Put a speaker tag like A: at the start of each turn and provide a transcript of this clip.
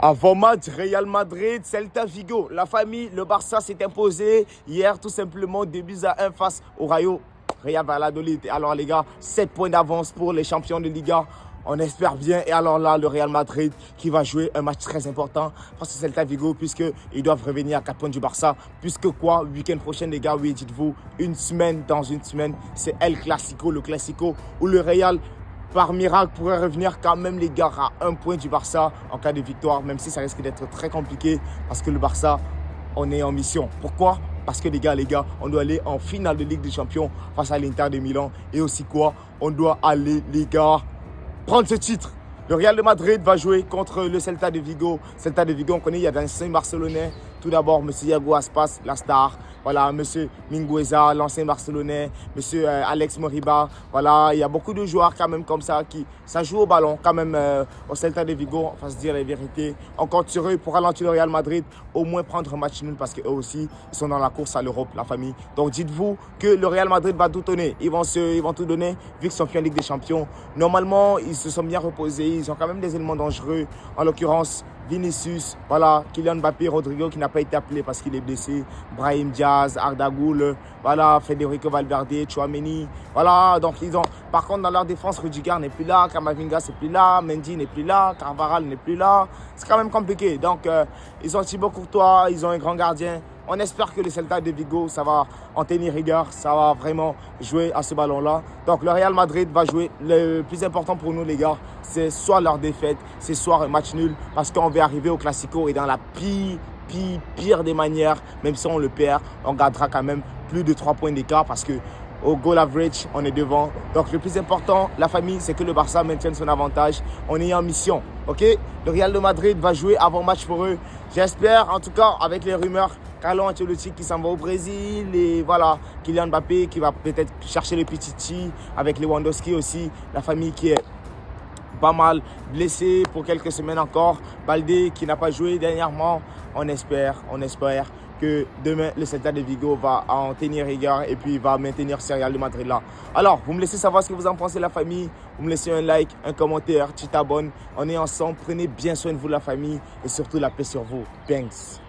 A: Avant-match, Real Madrid, Celta Vigo. La famille, le Barça s'est imposé hier tout simplement 2-1 face au Rayo Real Valladolid. Alors les gars, 7 points d'avance pour les champions de Liga. On espère bien. Et alors là, le Real Madrid qui va jouer un match très important face au Celta Vigo puisqu'ils doivent revenir à 4 points du Barça. Puisque quoi, week-end prochain les gars, oui, dites-vous, dans une semaine, c'est El Clasico, le Clasico où le Real par miracle, pourrait revenir quand même les gars à 1 point du Barça en cas de victoire, même si ça risque d'être très compliqué parce que le Barça, on est en mission. Pourquoi? Parce que les gars, on doit aller en finale de Ligue des Champions face à l'Inter de Milan. Et aussi quoi? On doit aller, les gars, prendre ce titre. Le Real de Madrid va jouer contre le Celta de Vigo. Celta de Vigo, on connaît, il y a d'anciens Barcelonais. Tout d'abord, M. Iago Aspas, la star. Voilà, M. Mingueza, l'ancien Barcelonais. M. Alex Moriba. Voilà, il y a beaucoup de joueurs quand même comme ça qui ça joue au ballon quand même au Celta de Vigo. On va se dire la vérité. On compte sur eux pour ralentir le Real Madrid. Au moins prendre un match nul parce qu'eux aussi, ils sont dans la course à l'Europe, la famille. Donc dites-vous que le Real Madrid va tout donner. Ils vont tout donner vu qu'ils sont en Ligue des Champions. Normalement, ils se sont bien reposés. Ils ont quand même des éléments dangereux. En l'occurrence, Vinicius, voilà, Kylian Mbappé, Rodrigo qui n'a pas été appelé parce qu'il est blessé, Brahim Diaz, Arda Güler, voilà, Federico Valverde, Tchouaméni, voilà, donc ils ont, par contre dans leur défense, Rudiger n'est plus là, Camavinga n'est plus là, Mendy n'est plus là, Carvajal n'est plus là, c'est quand même compliqué, donc ils ont Thibaut Courtois, ils ont un grand gardien. On espère que le Celta de Vigo, ça va en tenir rigueur, ça va vraiment jouer à ce ballon-là. Donc le Real Madrid va jouer. Le plus important pour nous les gars, c'est soit leur défaite, c'est soit un match nul. Parce qu'on va arriver au Classico et dans la pire des manières, même si on le perd, on gardera quand même plus de 3 points d'écart parce que au goal average, on est devant. Donc le plus important, la famille, c'est que le Barça maintienne son avantage. On est en mission, ok? Le Real de Madrid va jouer avant-match pour eux. J'espère, en tout cas, avec les rumeurs, Carlo Ancelotti qui s'en va au Brésil et voilà, Kylian Mbappé qui va peut-être chercher le Pichichi avec Lewandowski aussi, la famille qui est pas mal blessée pour quelques semaines encore, Baldé qui n'a pas joué dernièrement. On espère que demain le Celta de Vigo va en tenir rigueur et puis va maintenir ce Real de Madrid là. Alors, vous me laissez savoir ce que vous en pensez la famille, vous me laissez un like, un commentaire, tu t'abonnes, on est ensemble, prenez bien soin de vous la famille et surtout la paix sur vous. Thanks.